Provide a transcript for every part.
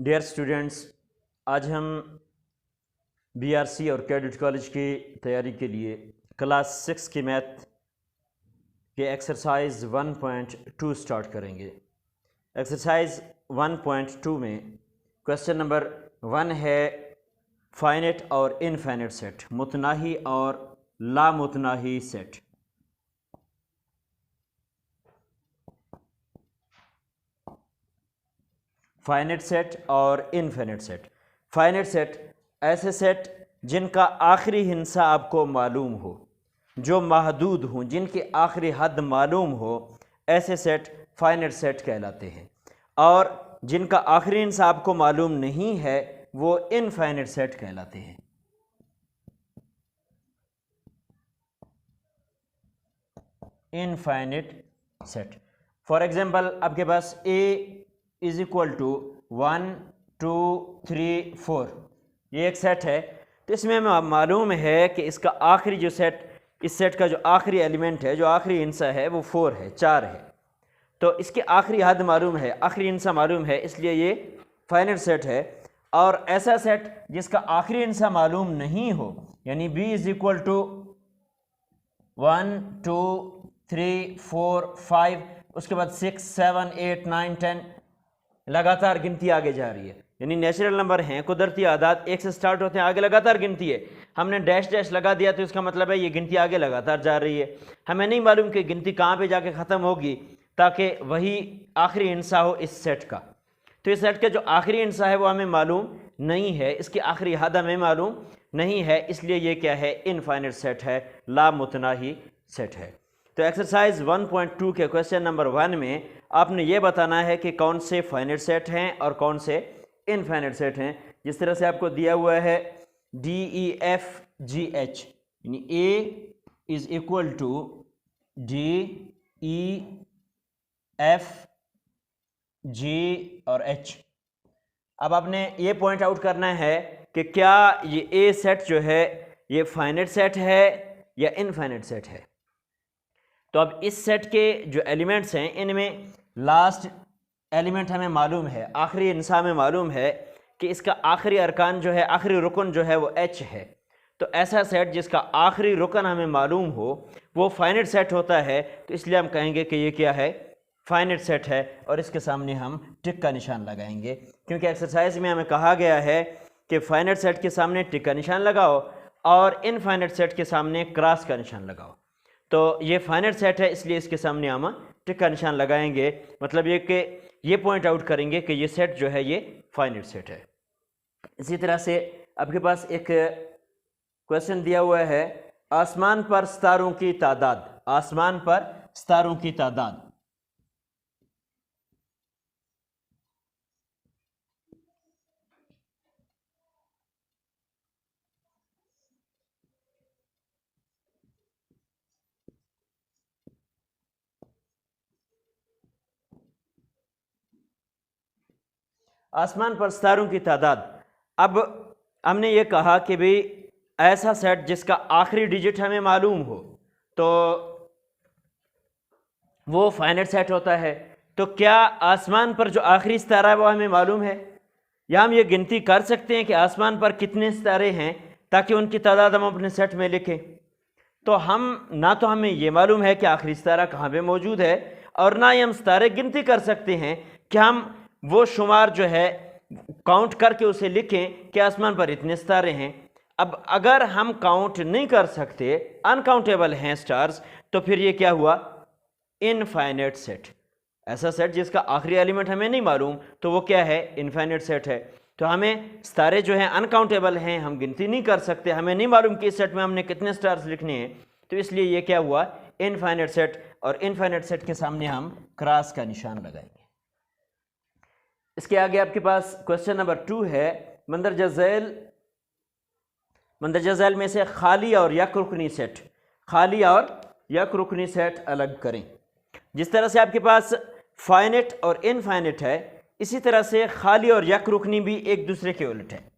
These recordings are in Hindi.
डियर स्टूडेंट्स, आज हम बीआरसी और कैडेट कॉलेज की तैयारी के लिए क्लास 6 की मैथ के एक्सरसाइज 1.2 स्टार्ट करेंगे। एक्सरसाइज 1.2 में क्वेश्चन नंबर 1 है फाइनेट और इनफाइनेट सेट, मुतनाही और लामुतनाही सेट। फाइनेट सेट और इनफाइनेट सेट। फाइनेट सेट ऐसे सेट जिनका आखिरी हिस्सा आपको मालूम हो, जो महदूद हों, जिनकी आखिरी हद मालूम हो, ऐसे सेट फाइनेट सेट कहलाते हैं। और जिनका आखिरी हिस्सा आपको मालूम नहीं है वो इनफाइनेट सेट कहलाते हैं। इनफाइनेट सेट, फॉर एग्जाम्पल आपके पास ए इज इक्वल टू 1 2 3 4, ये एक सेट है। तो इसमें हमें मालूम है कि इसका आखिरी जो सेट, इस सेट का जो आखिरी एलिमेंट है, जो आखिरी हिस्सा है वो 4 है, 4 है। तो इसकी आखिरी हद मालूम है, आखिरी हिस्सा मालूम है, इसलिए ये फाइनेट सेट है। और ऐसा सेट जिसका आखिरी हिस्सा मालूम नहीं हो, यानी बी इज इक्वल टू 1 2 3 4 5, उसके बाद 6 7 8 9 10, लगातार गिनती आगे जा रही है। यानी नेचुरल नंबर हैं, कुदरती आदाद, एक से स्टार्ट होते हैं, आगे लगातार गिनती है। हमने डैश डैश लगा दिया तो इसका मतलब है ये गिनती आगे लगातार जा रही है। हमें नहीं मालूम कि गिनती कहाँ पे जाके ख़त्म होगी, ताकि वही आखिरी हिस्सा हो इस सेट का। तो इस सेट का जो आखिरी हिस्सा है वो हमें मालूम नहीं है, इसकी आखिरी हद हमें मालूम नहीं है, इसलिए ये क्या है, इनफाइनेट सेट है, लामुतनाही सेट है। तो एक्सरसाइज 1.2 के क्वेश्चन नंबर 1 में आपने ये बताना है कि कौन से फाइनेट सेट हैं और कौन से इनफाइनेट सेट हैं। जिस तरह से आपको दिया हुआ है DEFGH, यानी ए इज इक्वल टू DEFG और H। अब आपने ये पॉइंट आउट करना है कि क्या ये ए सेट जो है ये फाइनेट सेट है या इनफाइनेट सेट है। तो अब इस सेट के जो एलिमेंट्स हैं, इनमें लास्ट एलिमेंट हमें मालूम है, आखिरी हिस्सा में मालूम है कि इसका आखिरी अरकान जो है, आखिरी रुकन जो है वो H है। तो ऐसा सेट जिसका आखिरी रुकन हमें मालूम हो वो फाइनेट सेट होता है। तो इसलिए हम कहेंगे कि ये क्या है, फाइनेट सेट है, और इसके सामने हम टिक का निशान लगाएंगे, क्योंकि एक्सरसाइज में हमें कहा गया है कि फाइनेट सेट के सामने टिक का निशान लगाओ और इनफाइनेट सेट के सामने क्रॉस का निशान लगाओ। तो ये फाइनेट सेट है, इसलिए इसके सामने हम टिक का निशान लगाएंगे। मतलब ये कि ये पॉइंट आउट करेंगे कि ये सेट जो है ये फाइनेट सेट है। इसी तरह से आपके पास एक क्वेश्चन दिया हुआ है, आसमान पर सितारों की तादाद, आसमान पर सितारों की तादाद। आसमान पर सितारों की तादाद। अब हमने ये कहा कि भाई ऐसा सेट जिसका आखिरी डिजिट हमें मालूम हो तो वो फाइनेट सेट होता है। तो क्या आसमान पर जो आखिरी सितारा है वो हमें मालूम है, या हम ये गिनती कर सकते हैं कि आसमान पर कितने सितारे हैं ताकि उनकी तादाद हम अपने सेट में लिखें। तो हम ना तो हमें ये मालूम है कि आखिरी सितारा कहाँ पे मौजूद है, और ना ही हम सितारे गिनती कर सकते हैं कि हम वो शुमार जो है काउंट करके उसे लिखें कि आसमान पर इतने सितारे हैं। अब अगर हम काउंट नहीं कर सकते, अनकाउंटेबल हैं स्टार्स, तो फिर ये क्या हुआ, इनफाइनेट सेट। ऐसा सेट जिसका आखिरी एलिमेंट हमें नहीं मालूम तो वो क्या है, इनफाइनेट सेट है। तो हमें सितारे जो हैं अनकाउंटेबल हैं, हम गिनती नहीं कर सकते, हमें नहीं मालूम कि इस सेट में हमने कितने स्टार्स लिखने हैं, तो इसलिए ये क्या हुआ, इनफाइनेट सेट। और इनफाइनेट सेट के सामने हम क्रॉस का निशान लगाएंगे। इसके आगे आपके पास क्वेश्चन नंबर 2 है, मंदरजा झैल में से खाली और यक रुकनी सेट, खाली और यक रुकनी सेट अलग करें। जिस तरह से आपके पास फाइनेट और इनफाइनेट है, इसी तरह से खाली और यक रुकनी भी एक दूसरे के उलट है।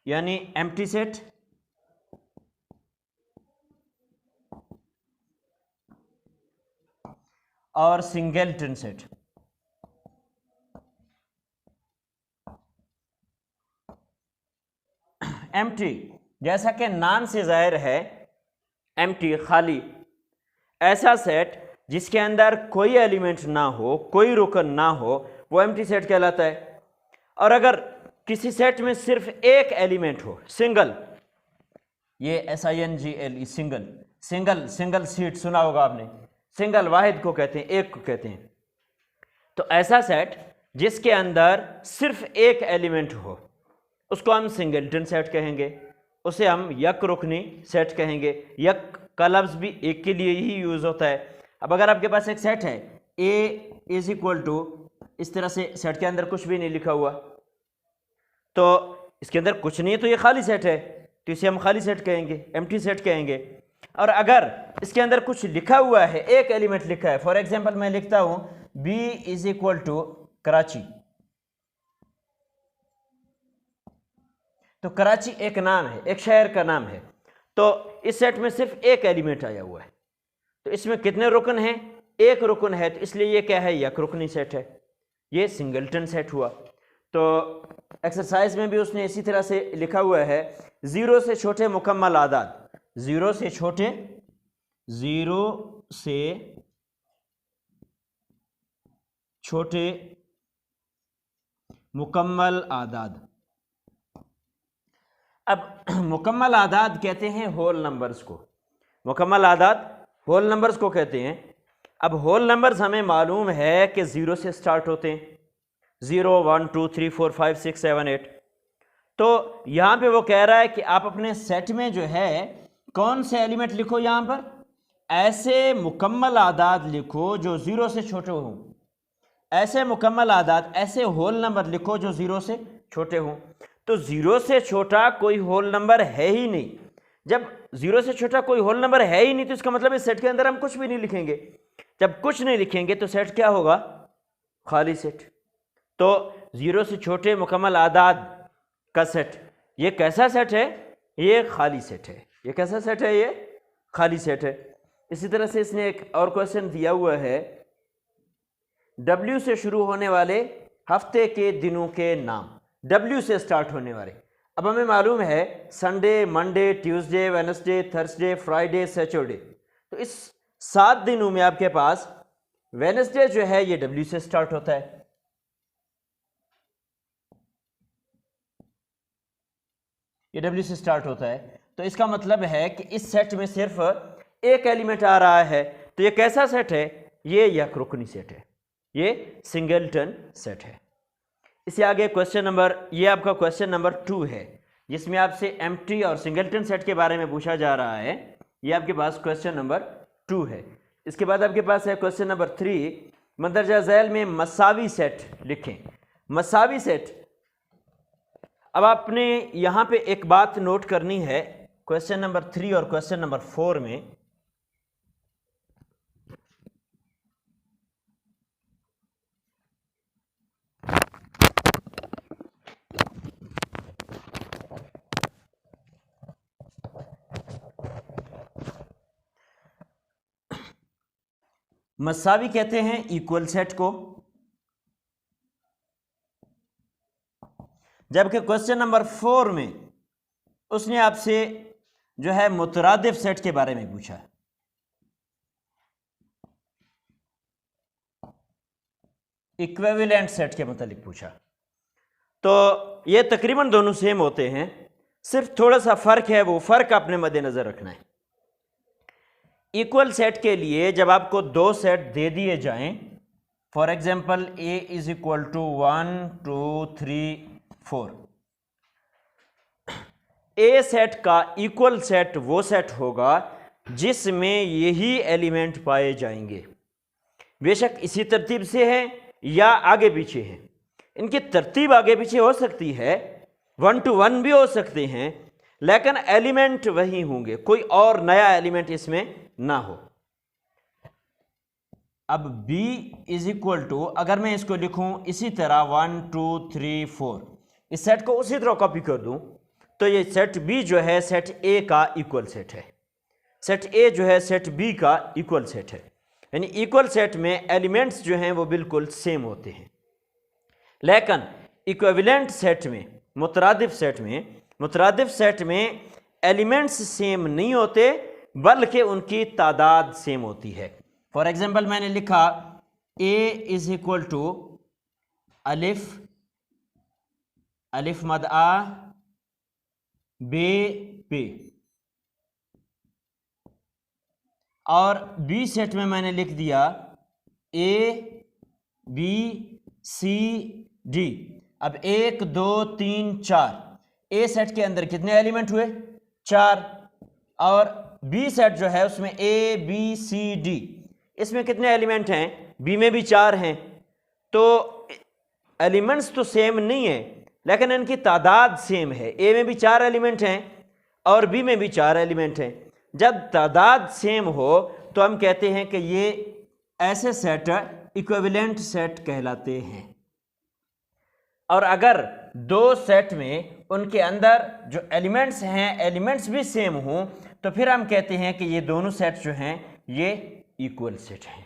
यानी एम्प्टी सेट और सिंगलटन सेट। एम्प्टी, जैसा कि नाम से जाहिर है, एम्प्टी खाली, ऐसा सेट जिसके अंदर कोई एलिमेंट ना हो, कोई रुकन ना हो, वो एम्प्टी सेट कहलाता है। और अगर किसी सेट में सिर्फ एक एलिमेंट हो, सिंगल, ये SINGLE, single, single single seat सुना होगा आपने, सिंगल वाहिद को कहते हैं, एक को कहते हैं। तो ऐसा सेट जिसके अंदर सिर्फ एक एलिमेंट हो उसको हम सिंगलटन सेट कहेंगे, उसे हम यक रुकनी सेट कहेंगे। यक का लफ्ज़ भी एक के लिए ही यूज़ होता है। अब अगर आपके पास एक सेट है A इज इक्वल टू, इस तरह से सेट के अंदर कुछ भी नहीं लिखा हुआ, तो इसके अंदर कुछ नहीं है तो ये खाली सेट है, तो इसे हम खाली सेट कहेंगे, एम्प्टी सेट कहेंगे। और अगर इसके अंदर कुछ लिखा हुआ है, एक एलिमेंट लिखा है, फॉर एग्जांपल मैं लिखता हूं B is equal to Karachi, तो कराची एक नाम है, एक शहर का नाम है, तो इस सेट में सिर्फ एक एलिमेंट आया हुआ है, तो इसमें कितने रुकन हैं? एक रुकन है, तो इसलिए ये क्या है? यक रुकनी सेट है, ये सिंगलटन सेट हुआ। तो एक्सरसाइज में भी उसने इसी तरह से लिखा हुआ है, 0 से छोटे मुकम्मल आदाद, 0 से छोटे, 0 से छोटे मुकम्मल आदाद। अब मुकम्मल आदाद कहते हैं होल नंबर्स को, मुकम्मल आदाद होल नंबर्स को कहते हैं। अब होल नंबर्स हमें मालूम है कि 0 से स्टार्ट होते हैं, 0 1 2 3 4 5 6 7 8। तो यहाँ पे वो कह रहा है कि आप अपने सेट में जो है कौन से एलिमेंट लिखो, यहाँ पर ऐसे मुकम्मल आदाद लिखो जो 0 से छोटे हों, ऐसे मुकम्मल आदाद, ऐसे होल नंबर लिखो जो 0 से छोटे हों। तो 0 से छोटा कोई होल नंबर है ही नहीं। जब 0 से छोटा कोई होल नंबर है ही नहीं तो इसका मतलब इस सेट के अंदर हम कुछ भी नहीं लिखेंगे। जब कुछ नहीं लिखेंगे तो सेट क्या होगा? खाली सेट। तो 0 से छोटे मुकम्मल आदाद का सेट, ये कैसा सेट है? ये खाली सेट है। ये कैसा सेट है? ये खाली सेट है। इसी तरह से इसने एक और क्वेश्चन दिया हुआ है, W से शुरू होने वाले हफ्ते के दिनों के नाम, W से स्टार्ट होने वाले। अब हमें मालूम है Sunday, Monday, Tuesday, Wednesday, Thursday, Friday, Saturday. तो इस 7 दिनों में आपके पास वेडनेसडे जो है ये W से स्टार्ट होता है, ये W से स्टार्ट होता है। तो इसका मतलब है कि इस सेट में सिर्फ एक एलिमेंट आ रहा है। तो ये कैसा सेट है? ये यक रुकनी सेट है, ये सिंगलटन सेट है। इससे आगे क्वेश्चन नंबर, ये आपका क्वेश्चन नंबर 2 है, जिसमें आपसे एम्प्टी और सिंगलटन सेट के बारे में पूछा जा रहा है। ये आपके पास क्वेश्चन नंबर 2 है। इसके बाद आपके पास है क्वेश्चन नंबर 3, मंदरजा झैल में मसावी सेट लिखें। मसावी सेट, अब आपने यहाँ पे एक बात नोट करनी है, क्वेश्चन नंबर 3 और क्वेश्चन नंबर 4 में मसावी कहते हैं इक्वल सेट को, जबकि क्वेश्चन नंबर 4 में उसने आपसे जो है मुतरादिफ सेट के बारे में पूछा, इक्विवेलेंट सेट के मतलब पूछा। तो ये तकरीबन दोनों सेम होते हैं, सिर्फ थोड़ा सा फर्क है, वो फर्क अपने मद्देनजर रखना है। इक्वल सेट के लिए जब आपको 2 सेट दे दिए जाएं, for example A is equal to 1 2 3 4, A set का इक्वल सेट वो सेट होगा जिसमें यही एलिमेंट पाए जाएंगे, बेशक इसी तरतीब से है या आगे पीछे है। इनकी तरतीब आगे पीछे हो सकती है, 1 to 1 भी हो सकते हैं, लेकिन एलिमेंट वही होंगे, कोई और नया एलिमेंट इसमें ना हो। अब B इज इक्वल टू, अगर मैं इसको लिखूं इसी तरह 1 2 3 4, इस सेट को उसी तरह कॉपी कर दूं, तो ये सेट B जो है सेट A का इक्वल सेट है, सेट A जो है सेट B का इक्वल सेट है। यानी इक्वल सेट में एलिमेंट्स जो हैं वो बिल्कुल सेम होते हैं। लेकिन इक्विवेलेंट सेट में, मुतरादिफ सेट में एलिमेंट्स सेम नहीं होते बल्कि उनकी तादाद सेम होती है। फॉर एग्जांपल मैंने लिखा a इज इक्वल टू अलिफ मद आ बे पे, और बी सेट में मैंने लिख दिया a b c d। अब 1 2 3 4, ए सेट के अंदर कितने एलिमेंट हुए? 4। और बी सेट जो है उसमें a b c d, इसमें कितने एलिमेंट हैं? बी में भी 4 हैं। तो एलिमेंट्स तो सेम नहीं है लेकिन इनकी तादाद सेम है। ए में भी 4 एलिमेंट हैं और बी में भी 4 एलिमेंट हैं। जब तादाद सेम हो तो हम कहते हैं कि ये ऐसे सेट इक्विवेलेंट सेट कहलाते हैं। और अगर दो सेट में उनके अंदर जो एलिमेंट्स हैं एलिमेंट्स भी सेम हों तो फिर हम कहते हैं कि ये दोनों सेट जो हैं ये इक्वल सेट हैं।